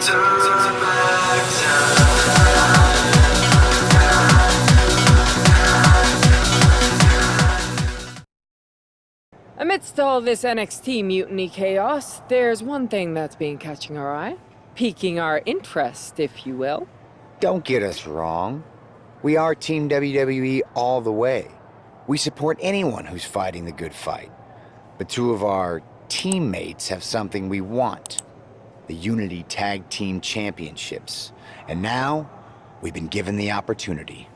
turn back time. Amidst all this NXT mutiny chaos, there's one thing that's been catching our eye, piquing our interest, if you will. Don't get us wrong. We are Team WWE all the way. We support anyone who's fighting the good fight. But two of our teammates have something we want. The Unity Tag Team Championships. And now, we've been given the opportunity.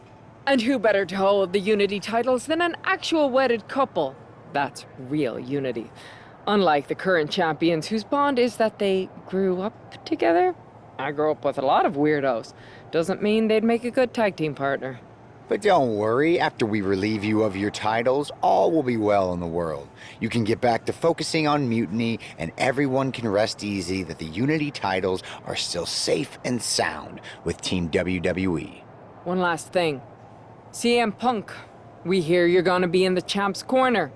And who better to hold the Unity titles than an actual wedded couple? That's real unity. Unlike the current champions whose bond is that they grew up together. I grew up with a lot of weirdos. Doesn't mean they'd make a good tag team partner. But don't worry, after we relieve you of your titles, all will be well in the world. You can get back to focusing on Mutiny, and everyone can rest easy that the Unity titles are still safe and sound with Team WWE. One last thing. CM Punk, we hear you're gonna be in the champ's corner.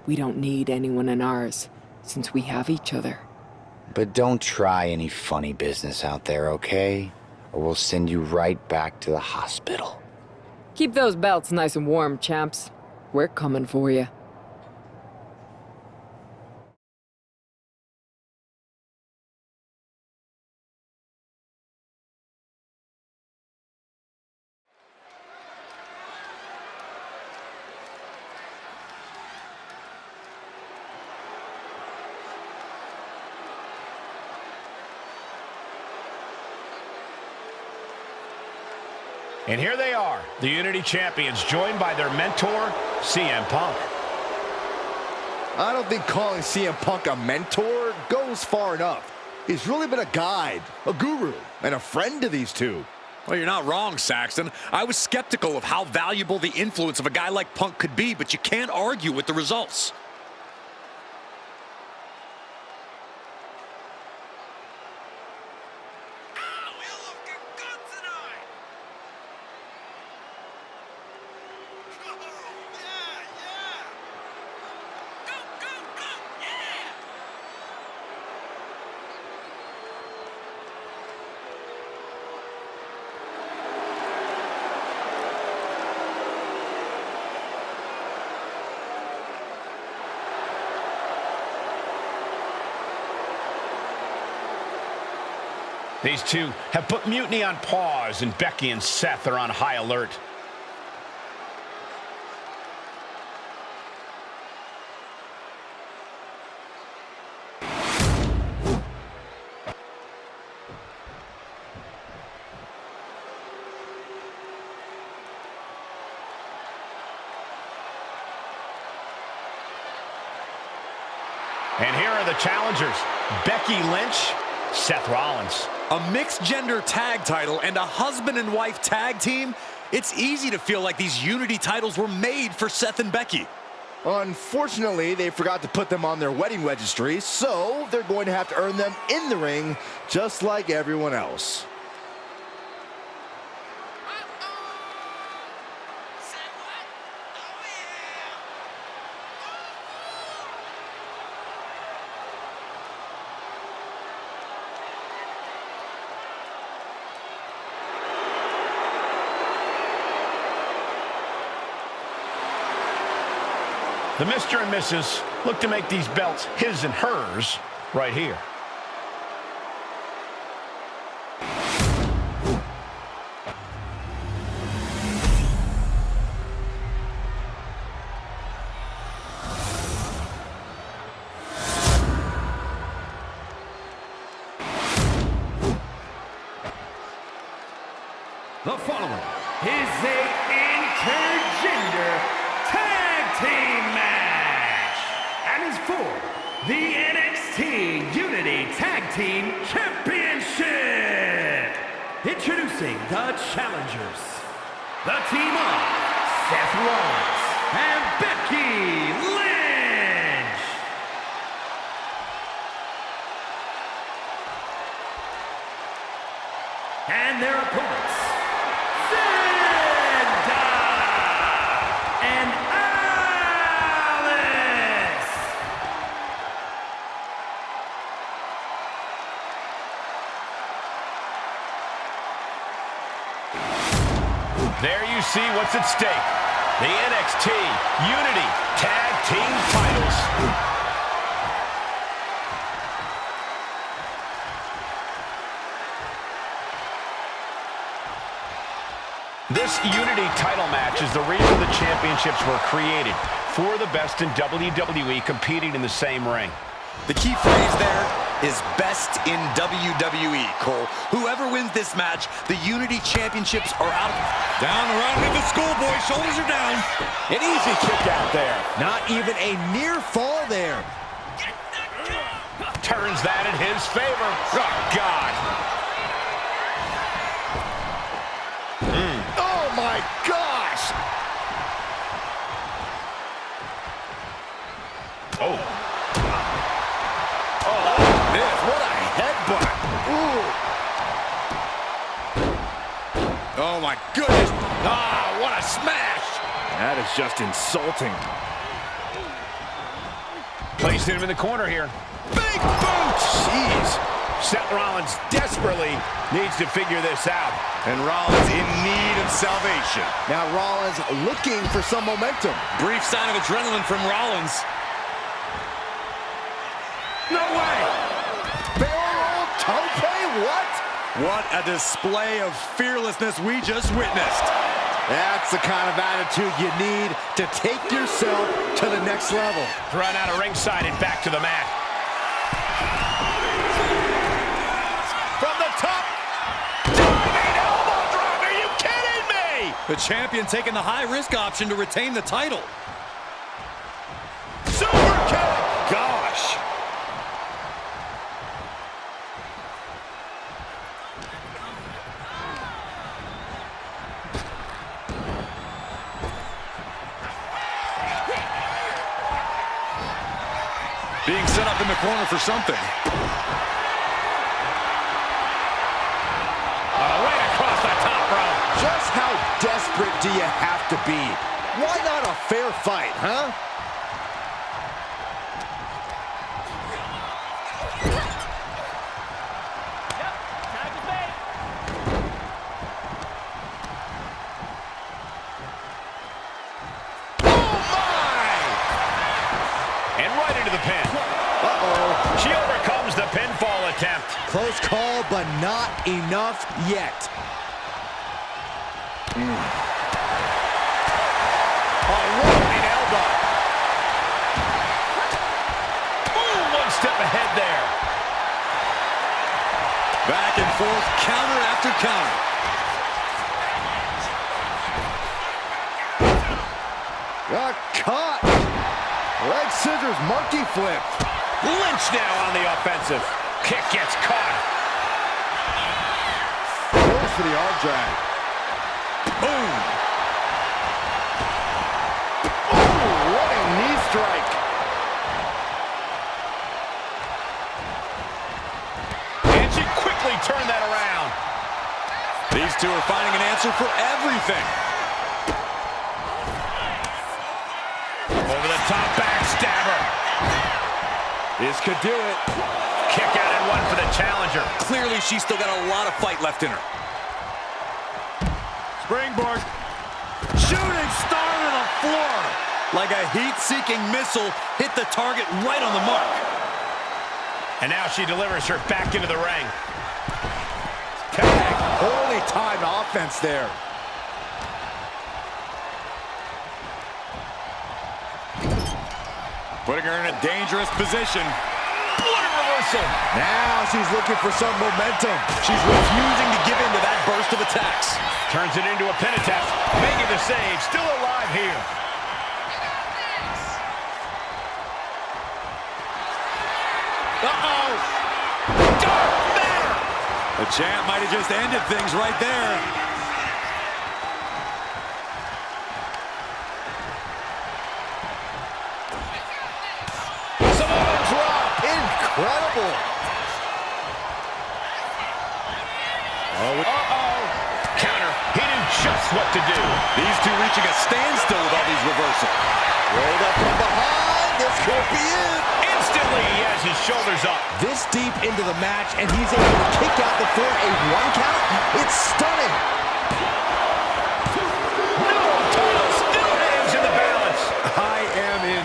We don't need anyone in ours, since we have each other. But don't try any funny business out there, okay? Or we'll send you right back to the hospital. Keep those belts nice and warm, champs. We're coming for you. And here they are, the Unity Champions, joined by their mentor, CM Punk. I don't think calling CM Punk a mentor goes far enough. He's really been a guide, a guru, and a friend to these two. Well, you're not wrong, Saxton. I was skeptical of how valuable the influence of a guy like Punk could be, but you can't argue with the results. These two have put Mutiny on pause, and Becky and Seth are on high alert. And here are the challengers, Becky Lynch, Seth Rollins. A mixed-gender tag title and a husband and wife tag team? It's easy to feel like these Unity titles were made for Seth and Becky. Unfortunately, they forgot to put them on their wedding registry, so they're going to have to earn them in the ring, just like everyone else. The Mr. and Mrs. look to make these belts his and hers right here. The following is a intergender tag team match and is for the NXT Unity Tag Team Championship. Introducing the challengers, the team of Seth Rollins and Becky Lynch. And their opponents, Zilla and Alice. There you see what's at stake. The NXT Unity Tag Team titles. This Unity title match is the reason the championships were created. For the best in WWE competing in the same ring. The key phrase there is best in WWE, Cole. Whoever wins this match, the Unity Championships are out. Down around into the schoolboy, shoulders are down. An easy kick out there. Not even a near fall there. Turns that in his favor. Oh, God. Oh, my gosh. Oh. What a headbutt. Ooh. Oh, my goodness. Ah, what a smash. That is just insulting. Placing him in the corner here. Big boot. Jeez. Seth Rollins desperately needs to figure this out. And Rollins in need of salvation. Now Rollins looking for some momentum. Brief sign of adrenaline from Rollins. No way. Barrel roll tope? What? What a display of fearlessness we just witnessed. That's the kind of attitude you need to take yourself to the next level. Run out of ringside and back to the mat. From the top. Diving elbow drop. Are you kidding me? The champion taking the high-risk option to retain the title. Super kick. Gosh. Being set up in the corner for something. Right across the top row. Just how desperate do you have to be? Why not a fair fight, huh? She overcomes the pinfall attempt. Close call, but not enough yet. A rolling elbow. Ooh, one step ahead there. Back and forth, counter after counter. Caught. Leg scissors, monkey flip. Lynch now on the offensive. Kick gets caught. Goes for the arm drag. Boom. Ooh, what a knee strike. And she quickly turned that around. These two are finding an answer for everything. Over the top backstabber. This could do it. Kick out and one for the challenger. Clearly, she's still got a lot of fight left in her. Springboard. Shooting star to the floor. Like a heat-seeking missile, hit the target right on the mark. And now she delivers her back into the ring. Tag. Holy timed offense there. Putting her in a dangerous position. What a reversal. Now she's looking for some momentum. She's refusing to give in to that burst of attacks. Turns it into a pin attempt. Making the save. Still alive here. Uh-oh. Dark matter. The champ might have just ended things right there. Incredible. Uh-oh. Counter. He knew just what to do. These two reaching a standstill with all these reversals. Rolled up from behind. This could be it. Instantly, he has his shoulders up. This deep into the match, and he's able to kick out before a 1 count. It's stunning.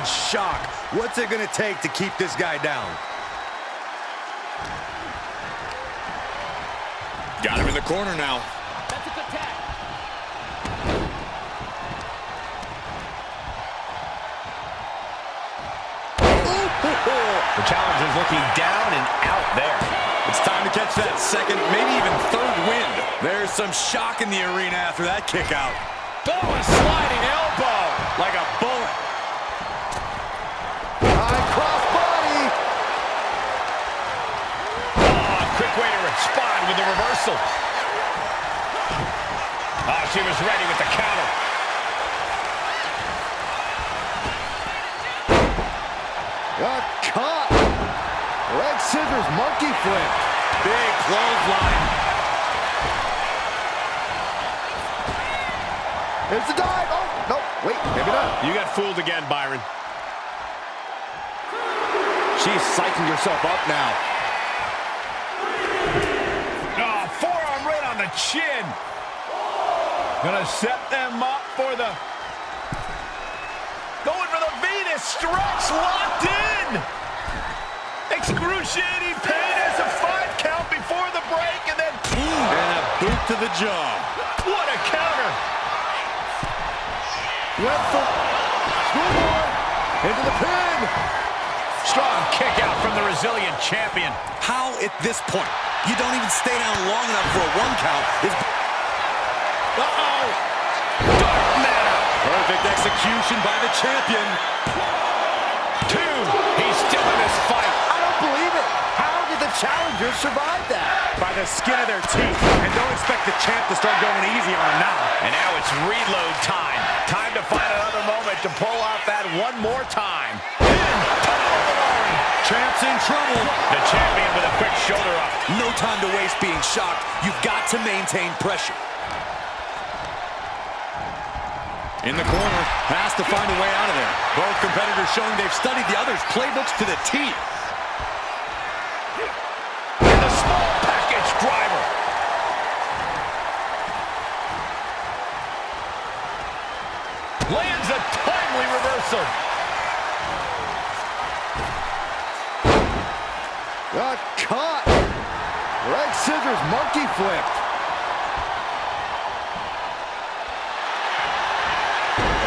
shock. What's it gonna take to keep this guy down? Got him in the corner now. That's a good tag. The challenger's looking down and out there. It's time to catch that second, maybe even third wind. There's some shock in the arena after that kick out. Oh, a sliding elbow like a bullet. High cross body. Oh, a quick way to respond with the reversal. Oh, she was ready with the counter. Caught. Leg scissors, monkey flip. Big clothesline. It's the dive. Oh, no, wait, maybe not. You got fooled again, Byron. She's psyching herself up now. Oh, forearm right on the chin. Gonna set them up for the... Going for the Venus stretch, locked in. Excruciating pain as a 5 count before the break, and then... And a boot to the jaw. What a counter. Went for schoolboy. Into the pin. Strong kick out from the resilient champion. How, at this point, you don't even stay down long enough for a 1 count is... Uh-oh. Dark matter. Perfect execution by the champion. 2. He's still in this fight. I don't believe it. How did the challengers survive that? By the skin of their teeth. And don't expect the champ to start going easy on him now. And now it's reload time. Time to find another moment to pull off that one more time. Champ's in trouble. The champion with a quick shoulder up. no time to waste being shocked. You've got to maintain pressure. In the corner, has to find a way out of there. Both competitors showing they've studied the other's playbooks to the T. And the small package driver. Lands a timely reversal. Got caught. Leg scissors, monkey flipped.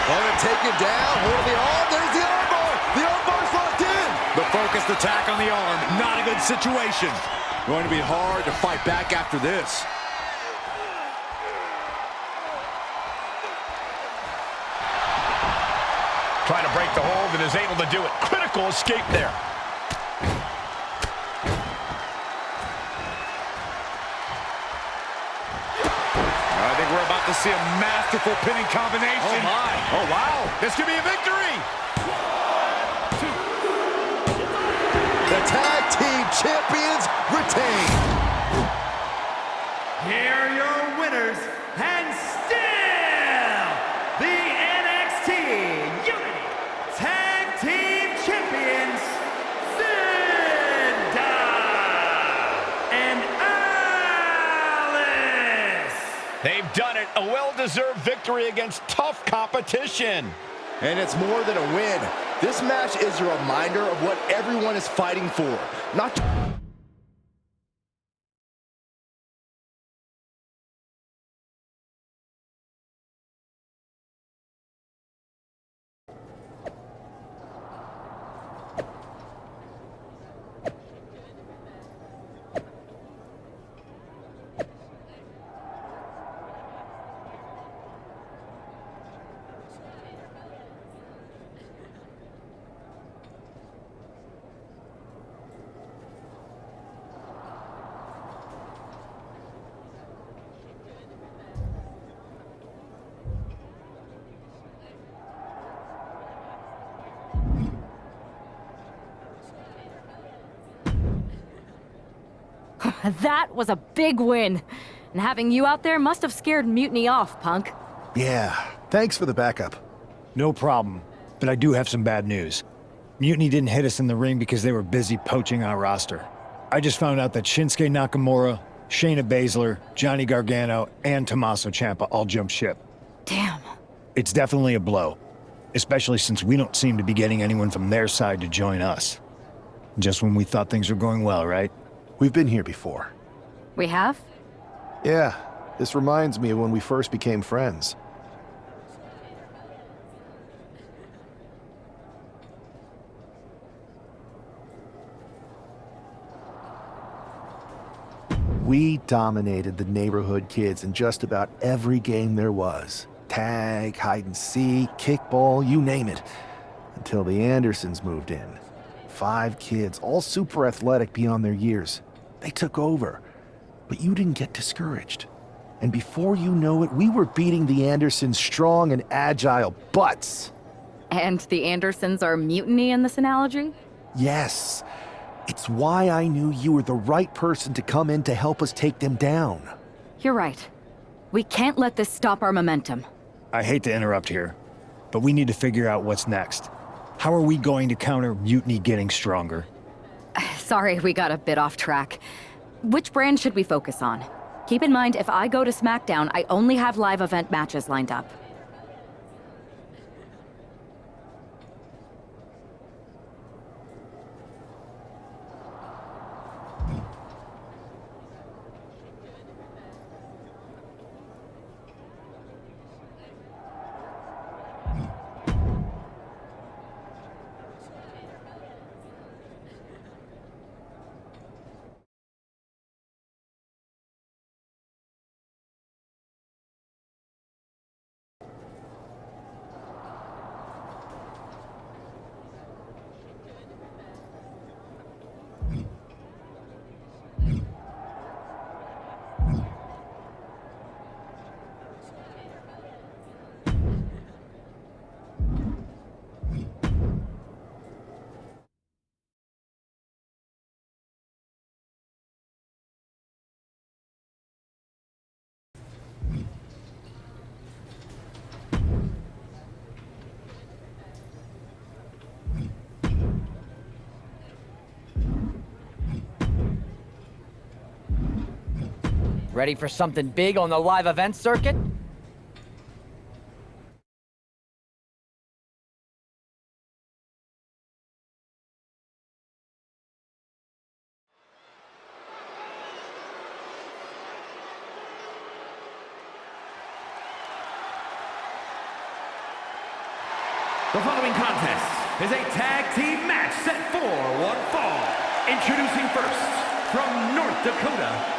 Opponent taken down, hold the arm, there's the armbar! The armbar's locked in! The focused attack on the arm, not a good situation. Going to be hard to fight back after this. Trying to break the hold and is able to do it. Critical escape there. I think we're about to see a masterful pinning combination. Oh, my. Oh, wow. This could be a victory. The tag team champions retain. Here are your winners, and still the NXT Unity Tag Team Champions, Zilla and Alice. They've done it. A well-deserved victory against tough competition. And it's more than a win. This match is a reminder of what everyone is fighting for. Not That was a big win. And having you out there must have scared Mutiny off, Punk. Yeah, thanks for the backup. No problem, but I do have some bad news. Mutiny didn't hit us in the ring because they were busy poaching our roster. I just found out that Shinsuke Nakamura, Shayna Baszler, Johnny Gargano, and Tommaso Ciampa all jumped ship. Damn. It's definitely a blow. especially since we don't seem to be getting anyone from their side to join us. Just when we thought things were going well, right? We've been here before. We have? Yeah, this reminds me of when we first became friends. We dominated the neighborhood kids in just about every game there was. Tag, hide and seek, kickball, you name it. Until the Andersons moved in. 5 kids, all super athletic beyond their years. They took over. But you didn't get discouraged. And before you know it, we were beating the Andersons' strong and agile butts. And the Andersons are mutiny in this analogy? Yes. It's why I knew you were the right person to come in to help us take them down. You're right. We can't let this stop our momentum. I hate to interrupt here, but we need to figure out what's next. How are we going to counter Mutiny getting stronger? Sorry, we got a bit off track. Which brand should we focus on? Keep in mind, if I go to SmackDown, I only have live event matches lined up. Ready for something big on the live event circuit? The following contest is a tag team match set for one fall. Introducing first, from North Dakota,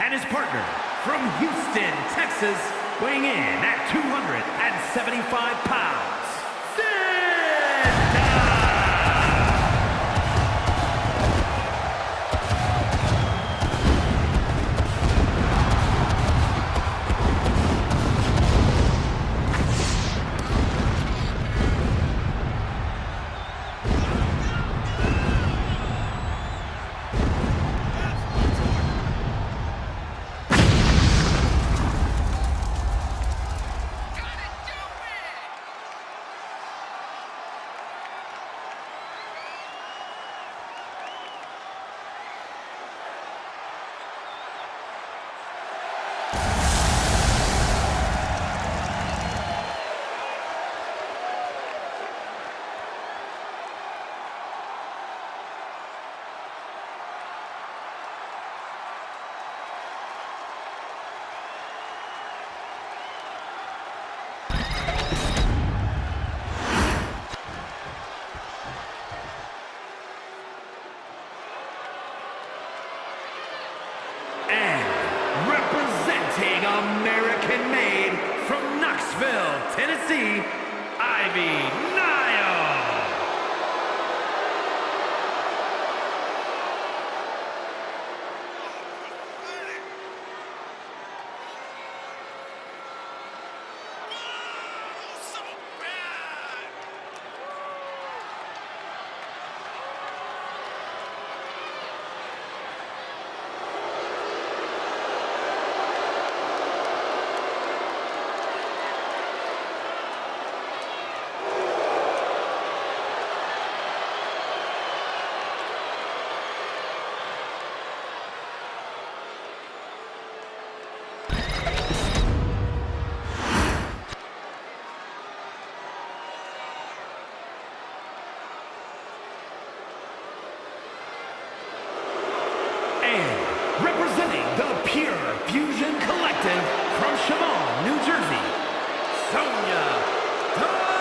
and his partner from Houston, Texas, weighing in at 275 pounds, Zilla! Representing the Pure Fusion Collective from Chemung, New Jersey, Sonya Deville!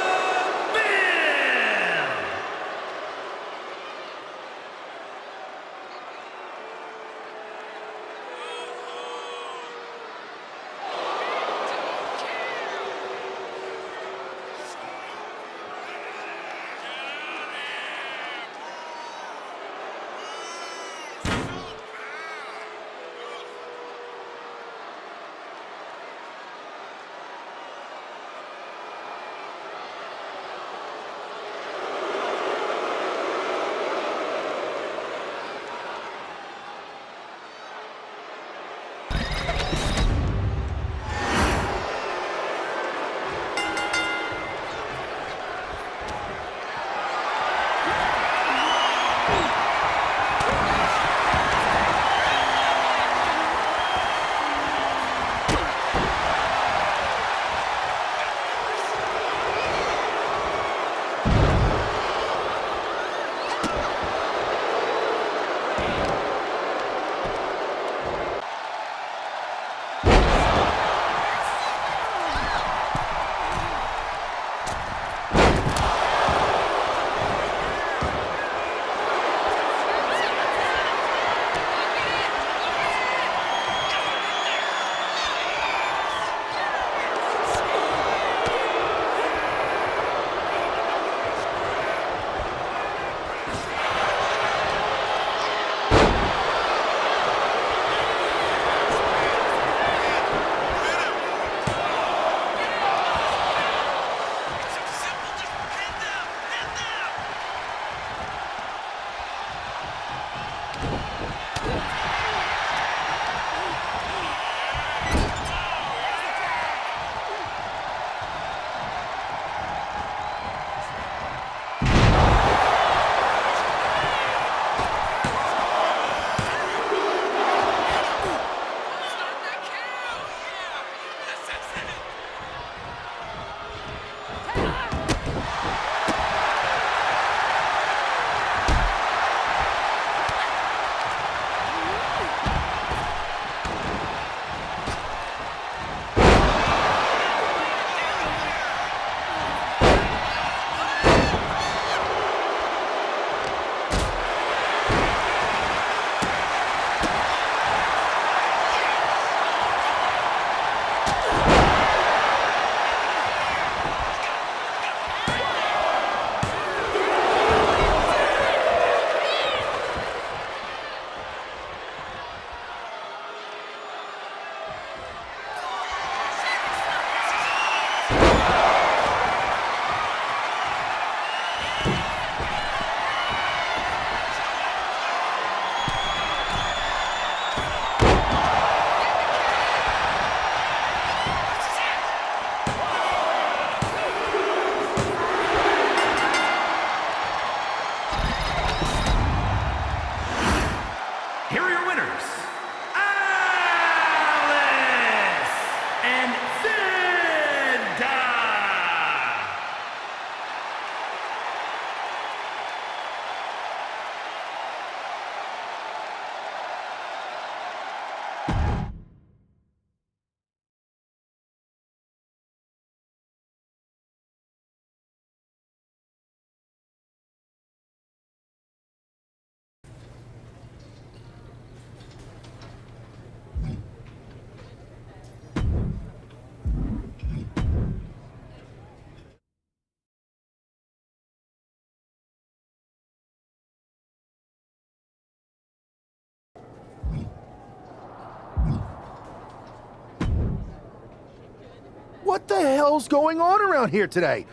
What the hell's going on around here today?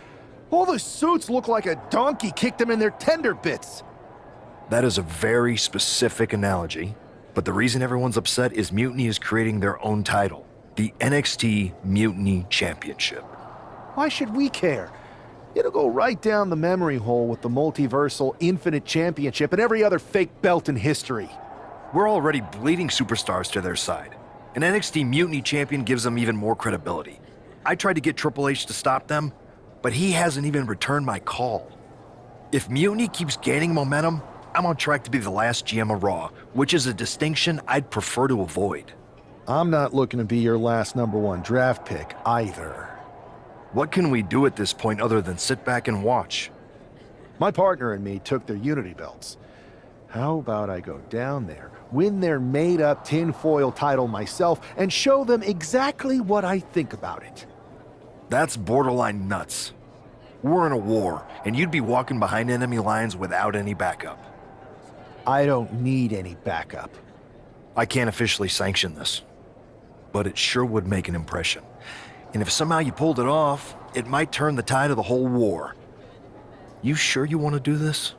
All the suits look like a donkey kicked them in their tender bits. That is a very specific analogy, but the reason everyone's upset is Mutiny is creating their own title, the NXT Mutiny Championship. Why should we care? It'll go right down the memory hole with the Multiversal Infinite Championship and every other fake belt in history. We're already bleeding superstars to their side. An NXT Mutiny champion gives them even more credibility. I tried to get Triple H to stop them, but he hasn't even returned my call. If Mutiny keeps gaining momentum, I'm on track to be the last GM of Raw, which is a distinction I'd prefer to avoid. I'm not looking to be your last #1 draft pick either. What can we do at this point other than sit back and watch? My partner and me took their Unity belts. How about I go down there, win their made-up tinfoil title myself, and show them exactly what I think about it? That's borderline nuts. We're in a war, and you'd be walking behind enemy lines without any backup. I don't need any backup. I can't officially sanction this, but it sure would make an impression. And if somehow you pulled it off, it might turn the tide of the whole war. You sure you want to do this?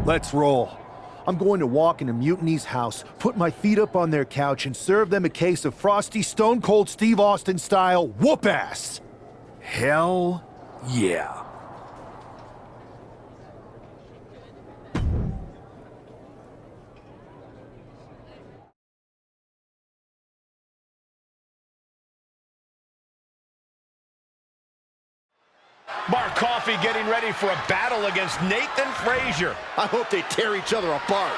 Let's roll. I'm going to walk into Mutiny's house, put my feet up on their couch, and serve them a case of frosty Stone Cold Steve Austin style whoop-ass. Hell yeah. Mark Coffey getting ready for a battle against Nathan Frazier. I hope they tear each other apart.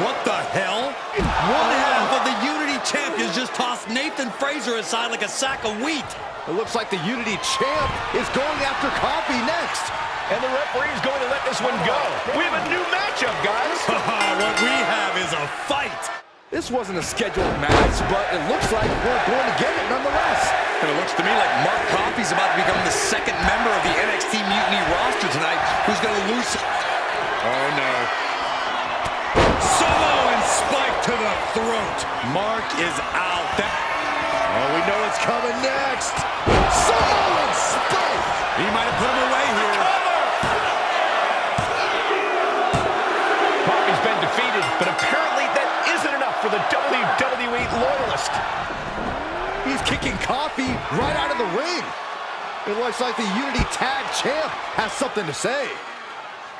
What the hell? One half of the Unity champions just tossed Nathan Frazier aside like a sack of wheat. It looks like the Unity champ is going after Coffey next. And the referee's going to let this one go. We have a new matchup, guys. What we have is a fight. This wasn't a scheduled match, but it looks like we're going to get it nonetheless. And it looks to me like Mark Coffey's about to become the second member of the NXT Mutiny roster tonight who's going to lose. Oh, no. Samoan spike to the throat. Mark is out. Oh, we know what's coming next. Samoan spike. He might have put him away here. Coffey's been defeated, but apparently that isn't enough for the WWE loyalist. He's kicking Coffey right out of the ring. It looks like the Unity Tag Champ has something to say.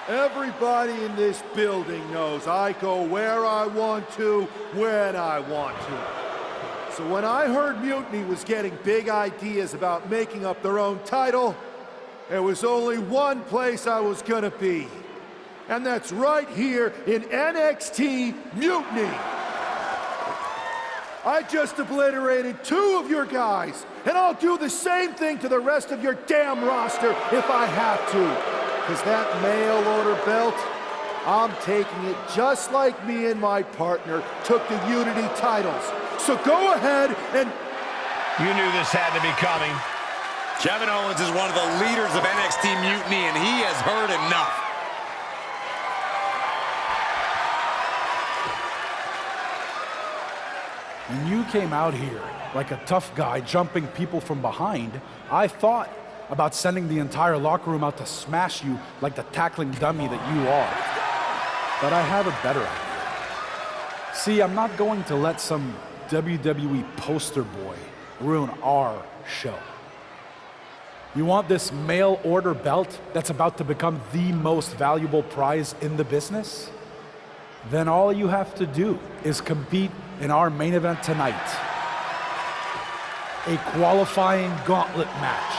Everybody in this building knows I go where I want to, when I want to. So when I heard Mutiny was getting big ideas about making up their own title, there was only one place I was gonna be. And that's right here in NXT Mutiny. I just obliterated 2 of your guys, and I'll do the same thing to the rest of your damn roster if I have to. Because that mail order belt, I'm taking it just like me and my partner took the Unity titles. So go ahead and... You knew this had to be coming. Kevin Owens is one of the leaders of NXT Mutiny, and he has heard enough. When you came out here like a tough guy jumping people from behind, I thought about sending the entire locker room out to smash you like the tackling dummy that you are. But I have a better idea. See, I'm not going to let some WWE poster boy ruin our show. You want this mail order belt that's about to become the most valuable prize in the business? Then all you have to do is compete in our main event tonight. A qualifying gauntlet match.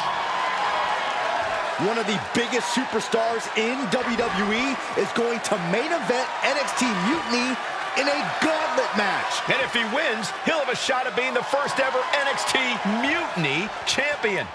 One of the biggest superstars in WWE is going to main event NXT Mutiny in a gauntlet match. And if he wins, he'll have a shot at being the first ever NXT Mutiny champion.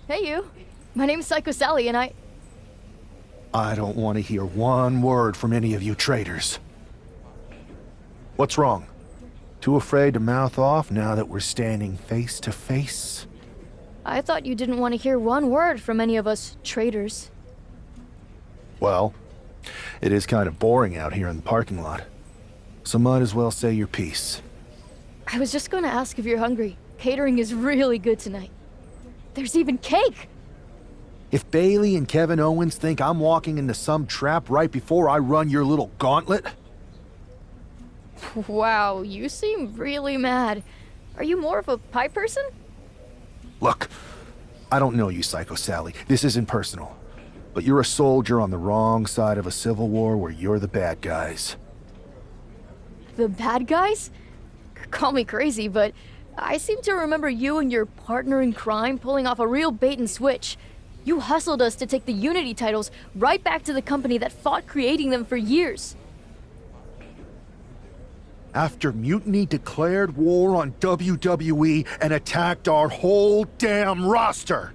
Hey, you. My name's Psycho Sally, and I don't want to hear one word from any of you traitors. What's wrong? Too afraid to mouth off now that we're standing face to face? I thought you didn't want to hear one word from any of us traitors. Well, it is kind of boring out here in the parking lot. So might as well say your piece. I was just going to ask if you're hungry. Catering is really good tonight. There's even cake! If Bailey and Kevin Owens think I'm walking into some trap right before I run your little gauntlet... Wow, you seem really mad. Are you more of a pie person? Look, I don't know you, Psycho Sally. This isn't personal. But you're a soldier on the wrong side of a civil war where you're the bad guys. The bad guys? Call me crazy, but I seem to remember you and your partner in crime pulling off a real bait and switch. You hustled us to take the Unity titles right back to the company that fought creating them for years. After Mutiny declared war on WWE and attacked our whole damn roster.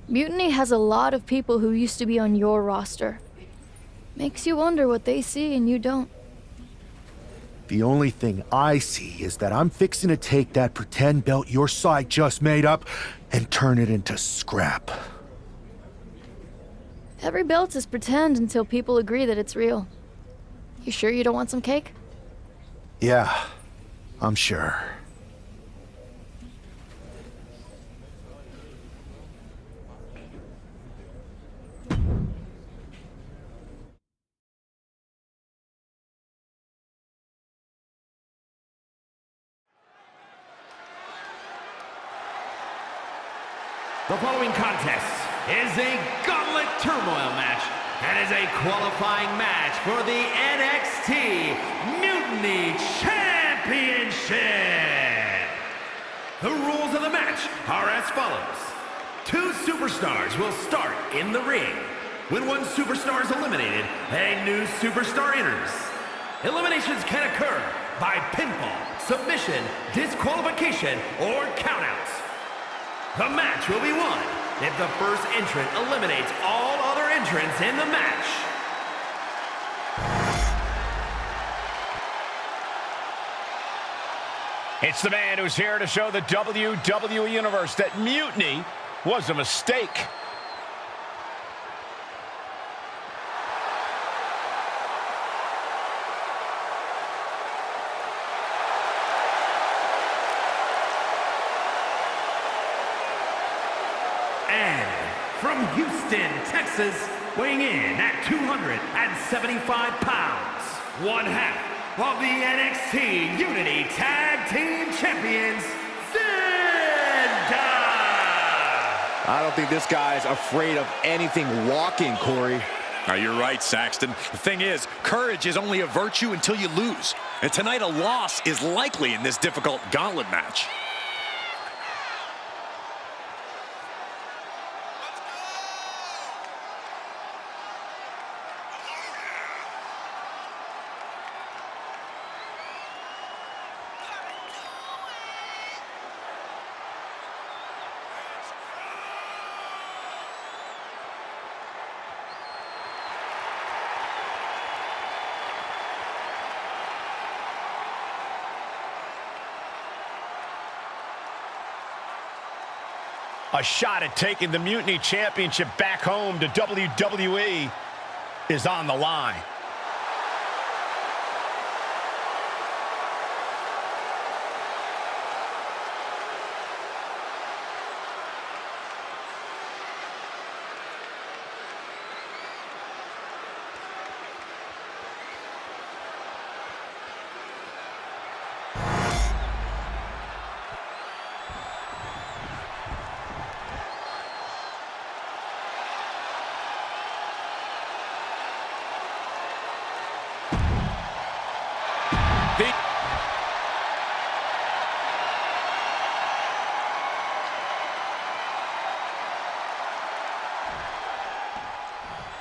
Mutiny has a lot of people who used to be on your roster. Makes you wonder what they see and you don't. The only thing I see is that I'm fixing to take that pretend belt your side just made up and turn it into scrap. Every belt is pretend until people agree that it's real. You sure you don't want some cake? Yeah, I'm sure. The following contest is a gauntlet turmoil match and is a qualifying match for the NXT Mutiny Championship. The rules of the match are as follows. 2 superstars will start in the ring. When one superstar is eliminated, a new superstar enters. Eliminations can occur by pinfall, submission, disqualification, or countouts. The match will be won if the first entrant eliminates all other entrants in the match. It's the man who's here to show the WWE Universe that Mutiny was a mistake. And from Houston, Texas, weighing in at 275 pounds, one half of the NXT Unity Tag Team Champions, Zilla! I don't think this guy's afraid of anything walking, Corey. Now, you're right, Saxton. The thing is, courage is only a virtue until you lose. And tonight, a loss is likely in this difficult gauntlet match. A shot at taking the Mutiny Championship back home to WWE is on the line.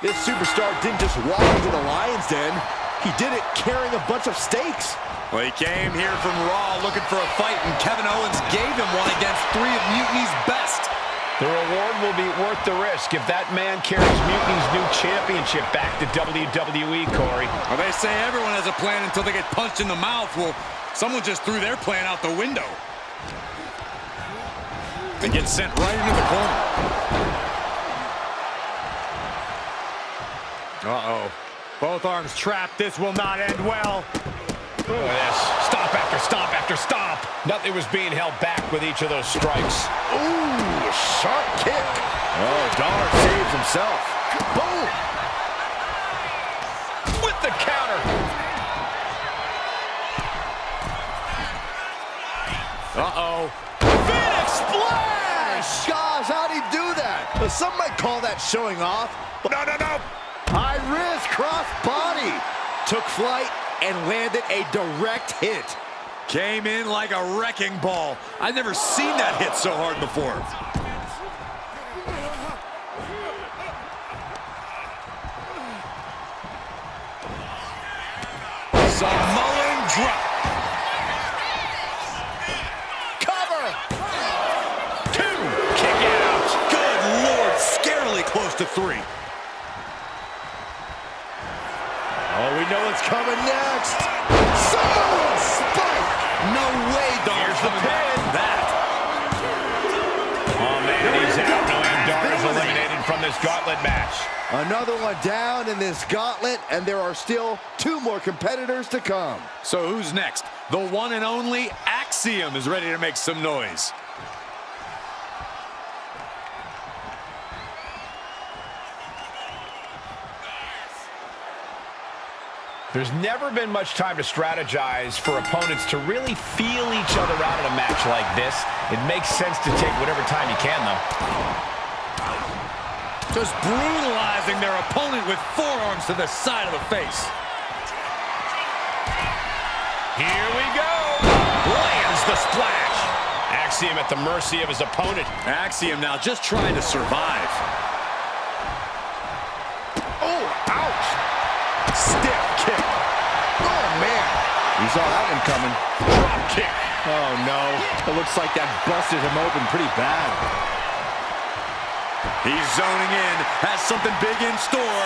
This superstar didn't just walk into the Lion's Den. He did it carrying a bunch of stakes. Well, he came here from Raw looking for a fight, and Kevin Owens gave him one against 3 of Mutiny's best. The reward will be worth the risk if that man carries Mutiny's new championship back to WWE, Corey. Well, they say everyone has a plan until they get punched in the mouth. Well, someone just threw their plan out the window. And gets sent right into the corner. Uh-oh. Both arms trapped. This will not end well. Look at this. Stop after stop after stop. Nothing was being held back with each of those strikes. Ooh, sharp kick. Oh, Dar saves himself. Boom. With the counter. Uh-oh. Phoenix Splash! Gosh, how'd he do that? Well, some might call that showing off. No, no, no. High wrist cross body. Took flight and landed a direct hit. Came in like a wrecking ball. I've never seen that hit so hard before. Samoan drop. Cover. 2. Kick out. Good Lord, scarily close to 3. Oh, we know what's coming next. Samoan spike. No way, Dar's coming back from that. Oh, man, he's out. And Dar is eliminated from this gauntlet match. Another one down in this gauntlet, and there are still 2 more competitors to come. So who's next? The one and only Axiom is ready to make some noise. There's never been much time to strategize for opponents to really feel each other out in a match like this. It makes sense to take whatever time you can, though. Just brutalizing their opponent with forearms to the side of the face. Here we go. Lands the splash. Axiom at the mercy of his opponent. Axiom now just trying to survive. Oh, ouch. Stiff kick. Oh, man. He saw that one coming. Drop kick. Oh, no. It looks like that busted him open pretty bad. He's zoning in. Has something big in store.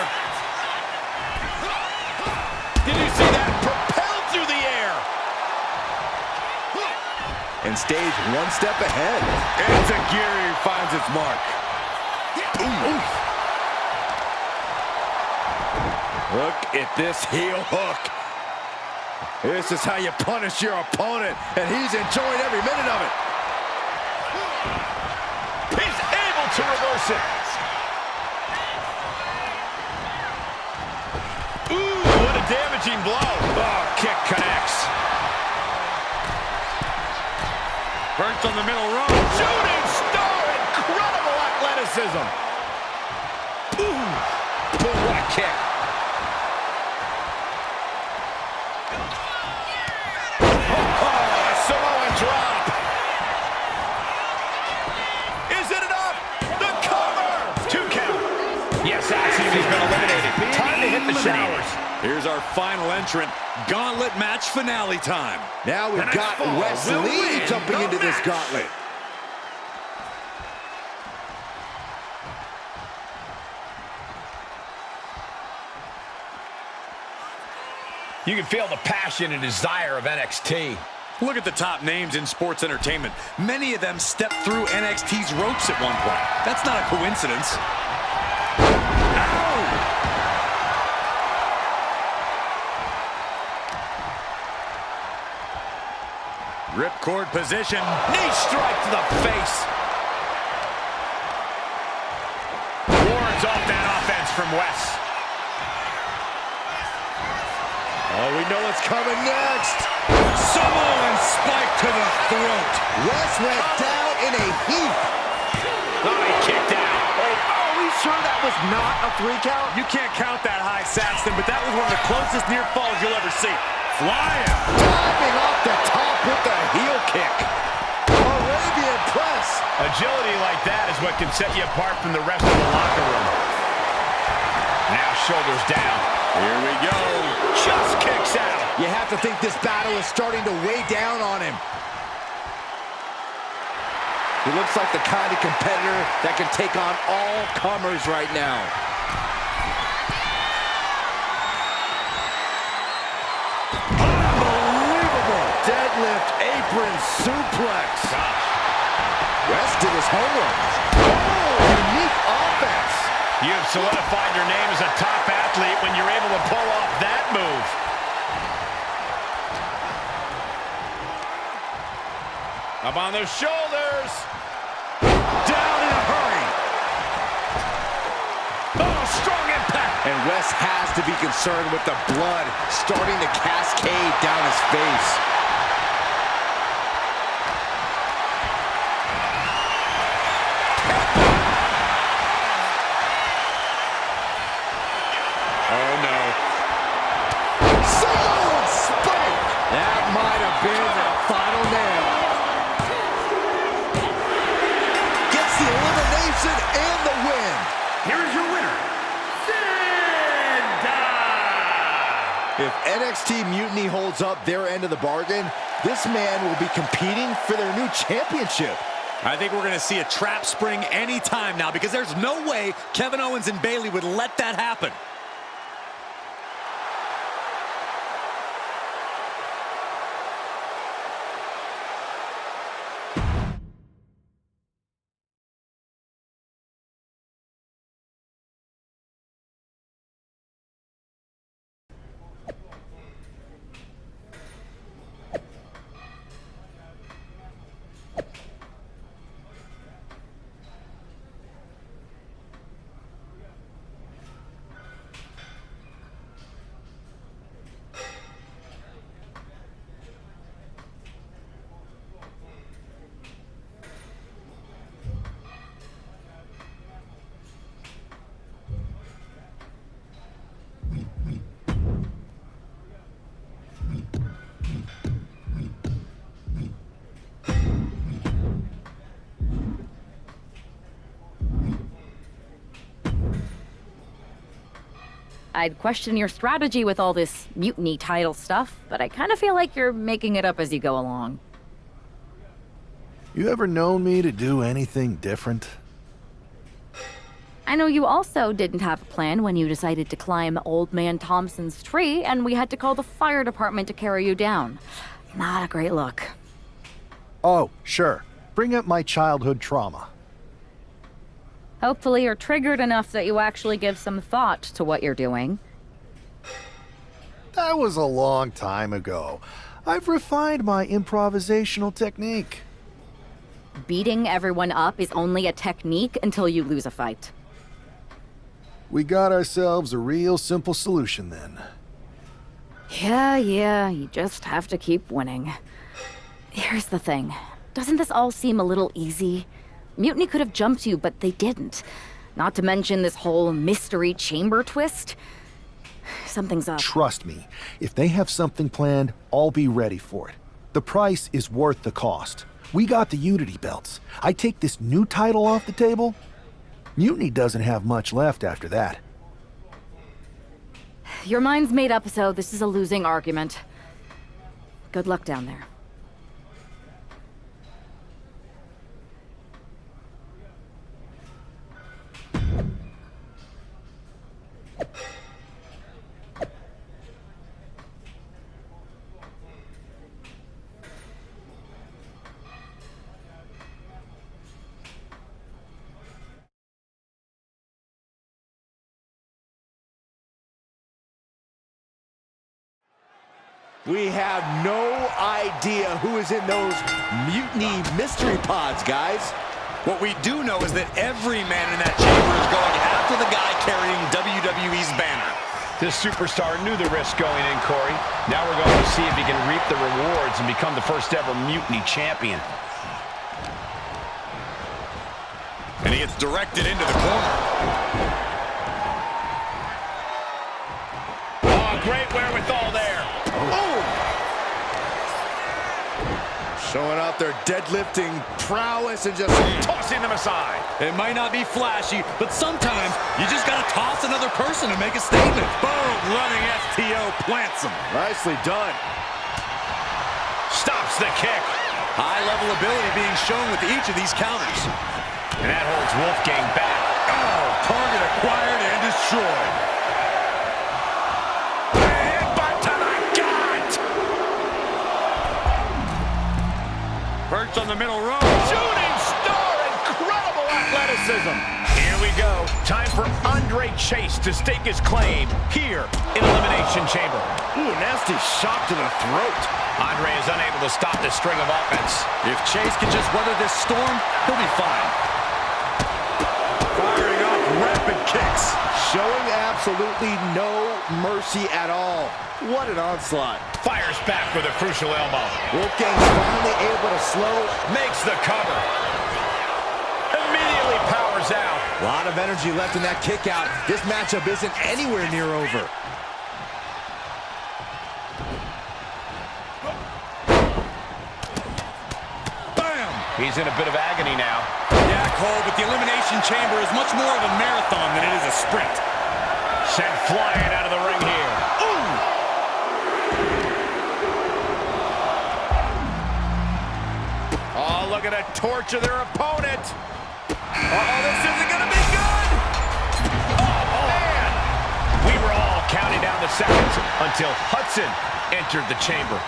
Did you see that? Propelled through the air. And stays one step ahead. It's a Geary finds its mark. Ooh. Look at this heel hook. This is how you punish your opponent, and he's enjoying every minute of it. He's able to reverse it. Ooh, what a damaging blow. Oh, kick connects. Perched on the middle row. Shooting star, incredible athleticism. Ooh, what a kick. Samoan drop. Is it enough? The cover. 2 count. Yes, Axiom has been eliminated. Time to hit the showers. Here's our final entrant. Gauntlet match finale time. Now we've got Wes Lee jumping into this gauntlet. You can feel the passion and desire of NXT. Look at the top names in sports entertainment. Many of them stepped through NXT's ropes at one point. That's not a coincidence. Ow! Ripcord position. Knee strike to the face. Wards off that offense from Wes. Oh, we know what's coming next. Samoan spike to the throat. Wes went down in a heap. Oh, he kicked out. Are we sure that was not a 3 count? You can't count that high, Saxton, but that was one of the closest near falls you'll ever see. Flying. Diving off the top with the heel kick. Arabian press. Agility like that is what can set you apart from the rest of the locker room. Now shoulders down. Here we go. Just kicks out. You have to think this battle is starting to weigh down on him. He looks like the kind of competitor that can take on all comers right now. Unbelievable! Deadlift apron suplex. West did his homework. Oh, unique offense. You have solidified your name as a top athlete when you're able to pull off that move. Up on their shoulders. Down in a hurry. Oh, strong impact. And Wes has to be concerned with the blood starting to cascade down his face. Oh, no. Samoan spike! That might have been the final nail. Gets the elimination and the win. Here's your winner, Zilla! If NXT Mutiny holds up their end of the bargain, this man will be competing for their new championship. I think we're going to see a trap spring anytime now because there's no way Kevin Owens and Bayley would let that happen. I'd question your strategy with all this mutiny title stuff, but I kind of feel like you're making it up as you go along. You ever known me to do anything different? I know you also didn't have a plan when you decided to climb Old Man Thompson's tree, and we had to call the fire department to carry you down. Not a great look. Oh, sure. Bring up my childhood trauma. Hopefully you're triggered enough that you actually give some thought to what you're doing. That was a long time ago. I've refined my improvisational technique. Beating everyone up is only a technique until you lose a fight. We got ourselves a real simple solution then. Yeah, you just have to keep winning. Here's the thing. Doesn't this all seem a little easy? Mutiny could have jumped you, but they didn't. Not to mention this whole mystery chamber twist. Something's up. Trust me, if they have something planned, I'll be ready for it. The price is worth the cost. We got the Unity belts. I take this new title off the table, Mutiny doesn't have much left after that. Your mind's made up, so this is a losing argument. Good luck down there. We have no idea who is in those Mutiny mystery pods, guys. What we do know is that every man in that chamber is going after the guy carrying WWE's banner. This superstar knew the risk going in, Corey. Now we're going to see if he can reap the rewards and become the first ever Mutiny champion. And he gets directed into the corner. Oh, great wherewithal there. Oh! Showing out their deadlifting prowess and just tossing them aside. It might not be flashy, but sometimes you just got to toss another person to make a statement. Boom! Running STO plants him. Nicely done. Stops the kick. High-level ability being shown with each of these counters. And that holds Wolfgang back. Oh, target acquired and destroyed. Headbutt to the gut! Perched on the middle row. Shooting star, incredible athleticism. Here we go. Time for Andre Chase to stake his claim here in Elimination Chamber. Ooh, nasty shot to the throat. Andre is unable to stop this string of offense. If Chase can just weather this storm, he'll be fine. Firing off rapid kicks. Showing absolutely no mercy at all. What an onslaught. Fires back with a crucial elbow. Wolfgang's finally able to slow. Makes the cover. Immediately powers out. A lot of energy left in that kick out. This matchup isn't anywhere near over. Bam! He's in a bit of agony now. Yeah, Cole, but the Elimination Chamber is much more of a marathon than it is a sprint. Sent flying out of the ring here. Ooh! Oh, look at that torture their opponent. Uh-oh, this isn't going to be good. Oh, man. We were all counting down the seconds until Hudson entered the chamber.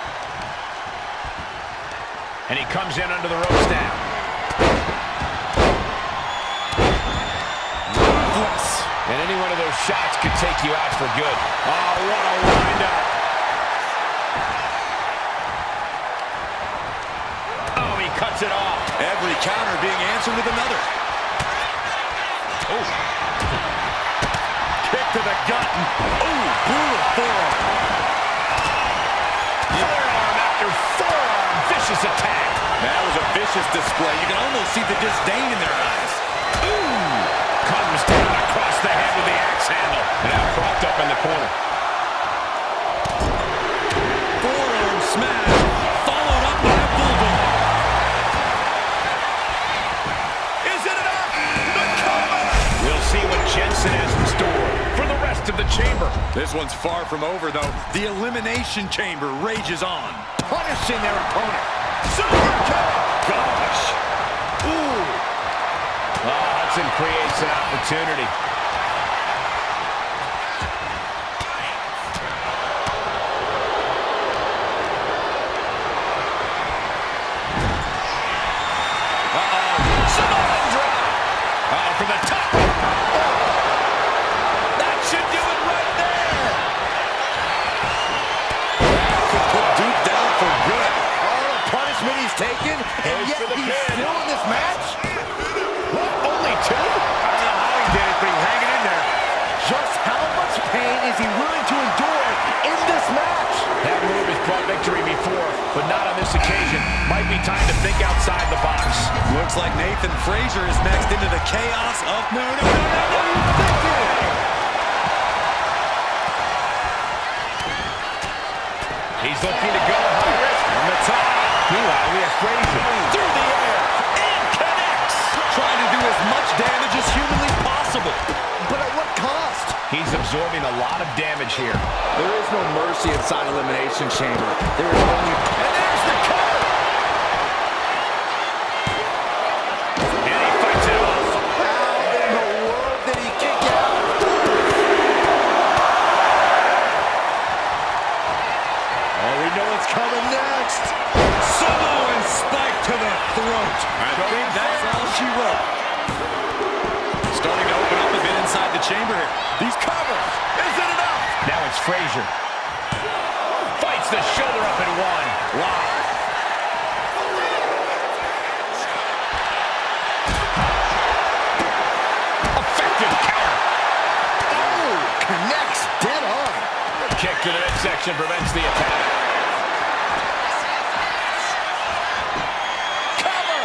And he comes in under the ropes now. Ruthless. And any one of those shots could take you out for good. Oh, what a wind-up. Oh, he cuts it off. Every counter being answered with another. Oh. Kick to the gut. Ooh, brutal forearm. Forearm after forearm. Vicious attack. That was a vicious display. You can almost see the disdain in their eyes. Ooh. Comes down across the head with the axe handle. And now propped up in the corner. Forearm smash. Followed up by a bulldog. Is it enough? The cover! We'll see what Jensen has in store for the rest of the chamber. This one's far from over, though. The Elimination Chamber rages on. Punishing their opponent. Super kick! Gosh! Ooh! Oh, Hudson creates an opportunity. From the top. That should do it right there. That could put Duke down for good. All the punishment he's taken, and yet he's still in this match. What? Only two? I don't know how he did it, but he's hanging in there. Just how much pain is he willing to endure in this match? That move has brought victory before, but not on this occasion. Might be time to think outside the box. Looks like Nathan Frazier is next into the chaos of... No. He's looking to go high risk on the top. Meanwhile, we have Frazier through the air and connects. Trying to do as much damage as humanly possible. But at what cost? He's absorbing a lot of damage here. There is no mercy inside Elimination Chamber. There is only... And there's the cover! And he fights it off. How in the world did he kick out? Oh, we know what's coming next. Samoan spike to the throat. I think that's all she wrote. Starting to open up a bit inside the chamber here. These covers. Is it enough? Now it's Frazier. Fights the shoulder up and one. Wow. Effective counter. Oh, connects dead on. Kick to the midsection prevents the attack. Cover.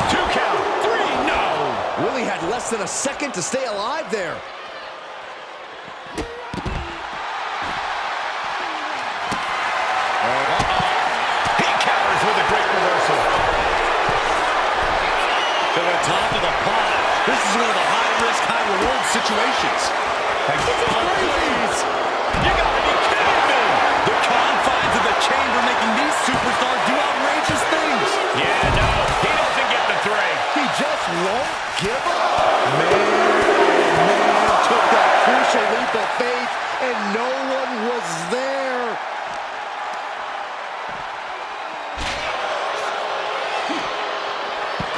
2 count. 3, no. Really had less than a second to stay alive there. He counters with a great reversal. To the top of the pile. This is one of the high-risk, high-reward situations. Please. You gotta be kidding me. The confines of the chamber making these superstars do outrageous give up? Man took that crucial leap of faith, and no one was there.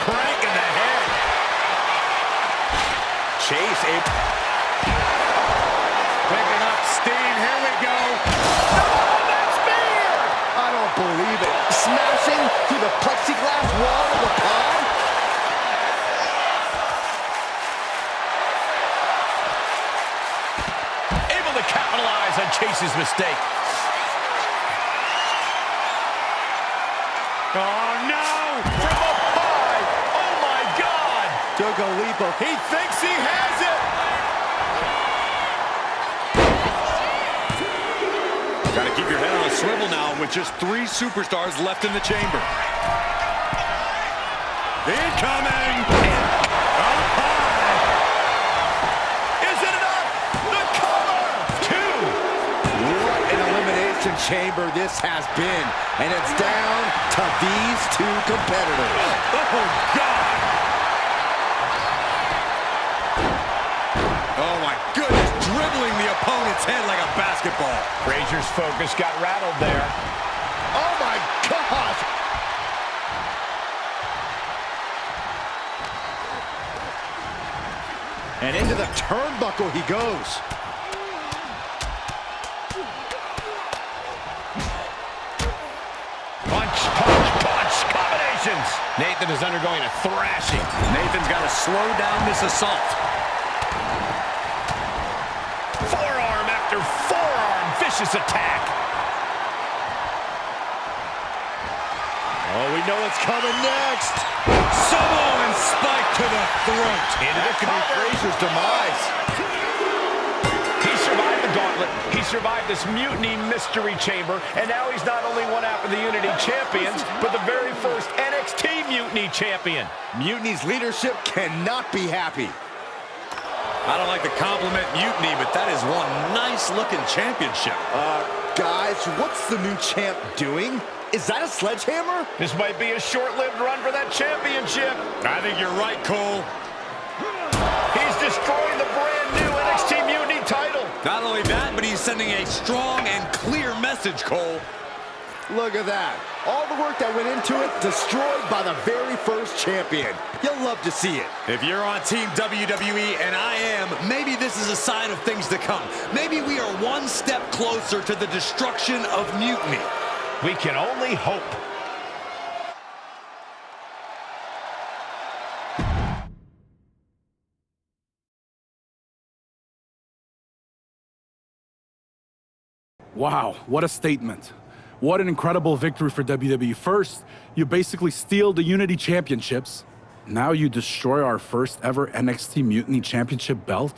Crank in the head. Chase picking up steam. Here we go. Oh, that's spear! I don't believe it. Smashing through the plexiglass wall of the pond? Able to capitalize on Chase's mistake. Oh, no! From up high! Oh, my God! Took a leap of... He thinks he has it! Gotta keep your head on a swivel now with just 3 superstars left in the chamber. Incoming! Up high! Is it enough? The cover! 2! What an elimination chamber this has been. And it's down to these 2 competitors. Oh, God! Oh my goodness, dribbling the opponent's head like a basketball. Frazier's focus got rattled there. Oh my gosh! And into the turnbuckle he goes. Punch, punch, punch, combinations. Nathan is undergoing a thrashing. Nathan's got to slow down this assault. Forearm after forearm, vicious attack. Oh, we know what's coming next. Samoan spike to the throat. Into the Could be Frazier's demise. He survived the gauntlet. He survived this mutiny mystery chamber, and now he's not only one half of the Unity champions, but the very first NXT Mutiny champion. Mutiny's leadership cannot be happy. I don't like the compliment Mutiny, but that is one nice-looking championship. Guys, what's the new champ doing? Is that a sledgehammer? This might be a short-lived run for that championship. I think you're right, Cole. He's destroying the brand-new NXT Mutiny title. Not only that, but he's sending a strong and clear message, Cole. Look at that. All the work that went into it, destroyed by the very first champion. You'll love to see it. If you're on Team WWE, and I am, maybe this is a sign of things to come. Maybe we are one step closer to the destruction of Mutiny. We can only hope. Wow, what a statement. What an incredible victory for WWE. First, you basically steal the Unity Championships. Now you destroy our first ever NXT Mutiny Championship belt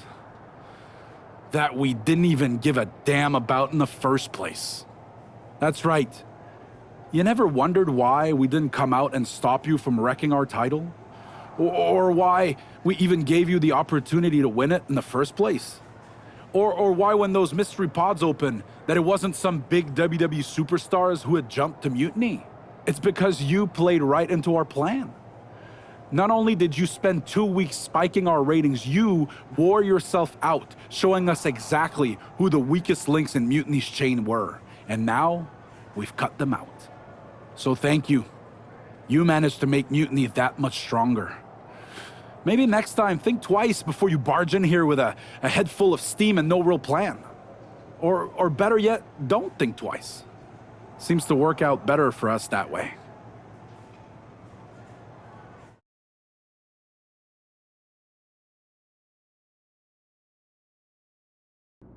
that we didn't even give a damn about in the first place. That's right. You never wondered why we didn't come out and stop you from wrecking our title? Or why we even gave you the opportunity to win it in the first place? Or why when those mystery pods opened, that it wasn't some big WWE superstars who had jumped to Mutiny? It's because you played right into our plan. Not only did you spend 2 weeks spiking our ratings, you wore yourself out, showing us exactly who the weakest links in Mutiny's chain were. And now, we've cut them out. So thank you. You managed to make Mutiny that much stronger. Maybe next time, think twice before you barge in here with a head full of steam and no real plan. Or better yet, don't think twice. Seems to work out better for us that way.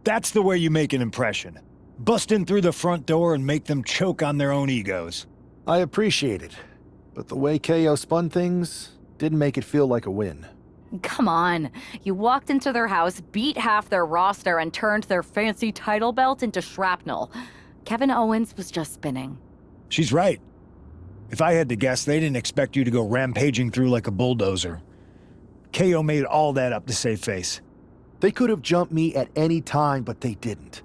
That's the way you make an impression. Bust in through the front door and make them choke on their own egos. I appreciate it, but the way KO spun things didn't make it feel like a win. Come on. You walked into their house, beat half their roster, and turned their fancy title belt into shrapnel. Kevin Owens was just spinning. She's right. If I had to guess, they didn't expect you to go rampaging through like a bulldozer. KO made all that up to save face. They could have jumped me at any time, but they didn't.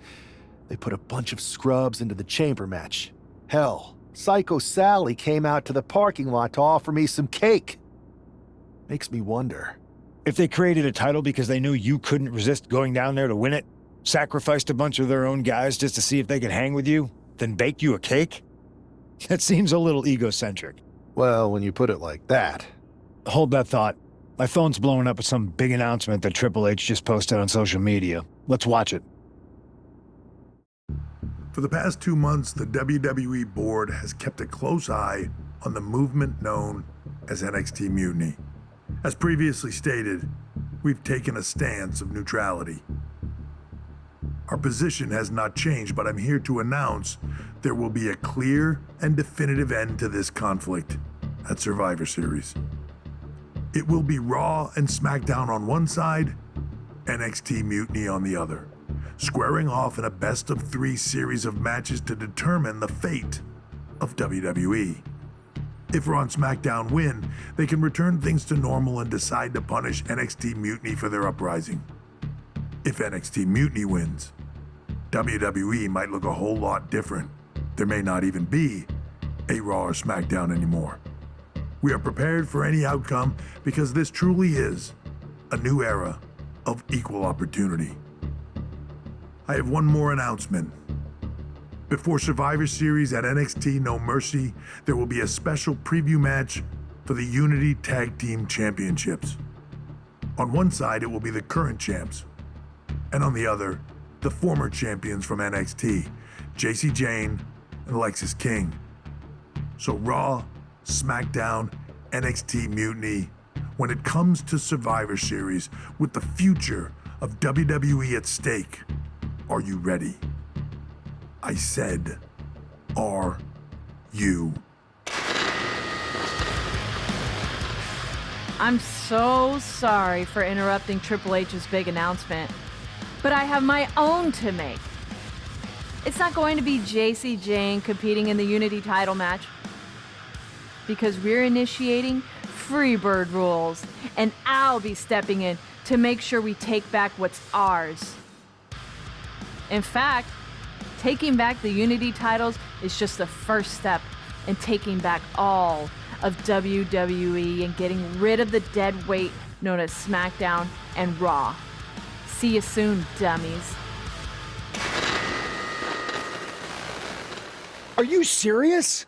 They put a bunch of scrubs into the chamber match. Hell, Psycho Sally came out to the parking lot to offer me some cake. Makes me wonder, If they created a title because they knew you couldn't resist going down there to win it, sacrificed a bunch of their own guys just to see if they could hang with you, then baked you a cake? That seems a little egocentric. Well, when you put it like that. Hold that thought. My phone's blowing up with some big announcement that Triple H just posted on social media. Let's watch it. For the past 2 months, the WWE board has kept a close eye on the movement known as NXT Mutiny. As previously stated, we've taken a stance of neutrality. Our position has not changed, but I'm here to announce there will be a clear and definitive end to this conflict at Survivor Series. It will be Raw and SmackDown on one side, NXT Mutiny on the other, squaring off in a best-of-3 series of matches to determine the fate of WWE. If Raw and SmackDown win, they can return things to normal and decide to punish NXT Mutiny for their uprising. If NXT Mutiny wins, WWE might look a whole lot different. There may not even be a Raw or SmackDown anymore. We are prepared for any outcome because this truly is a new era of equal opportunity. I have one more announcement. Before Survivor Series at NXT No Mercy, there will be a special preview match for the Unity Tag Team Championships. On one side, it will be the current champs, and on the other, the former champions from NXT, Jacy Jayne and Alexis King. So Raw, SmackDown, NXT Mutiny, when it comes to Survivor Series with the future of WWE at stake, are you ready? I said, are you? I'm so sorry for interrupting Triple H's big announcement, but I have my own to make. It's not going to be Jacy Jayne competing in the Unity title match, because we're initiating Freebird rules, and I'll be stepping in to make sure we take back what's ours. In fact, taking back the Unity titles is just the first step in taking back all of WWE and getting rid of the dead weight known as SmackDown and Raw. See you soon, dummies. Are you serious?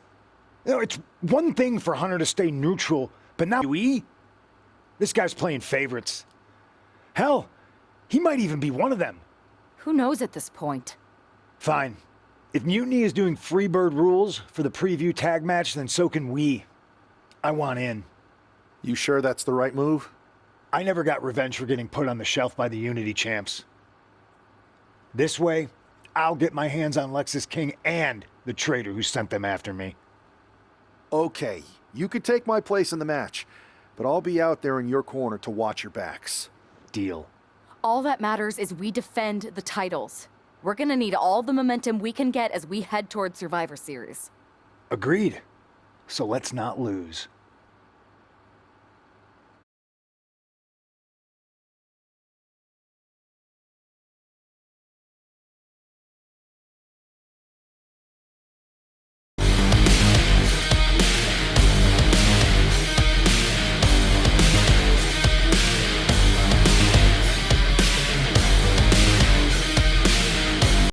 You know, it's one thing for Hunter to stay neutral, but now this guy's playing favorites. Hell, he might even be one of them. Who knows at this point? Fine. If Mutiny is doing Freebird rules for the preview tag match, then so can we. I want in. You sure that's the right move? I never got revenge for getting put on the shelf by the Unity champs. This way, I'll get my hands on Alexis King and the traitor who sent them after me. Okay, you could take my place in the match, but I'll be out there in your corner to watch your backs. Deal. All that matters is we defend the titles. We're gonna need all the momentum we can get as we head towards Survivor Series. Agreed. So let's not lose.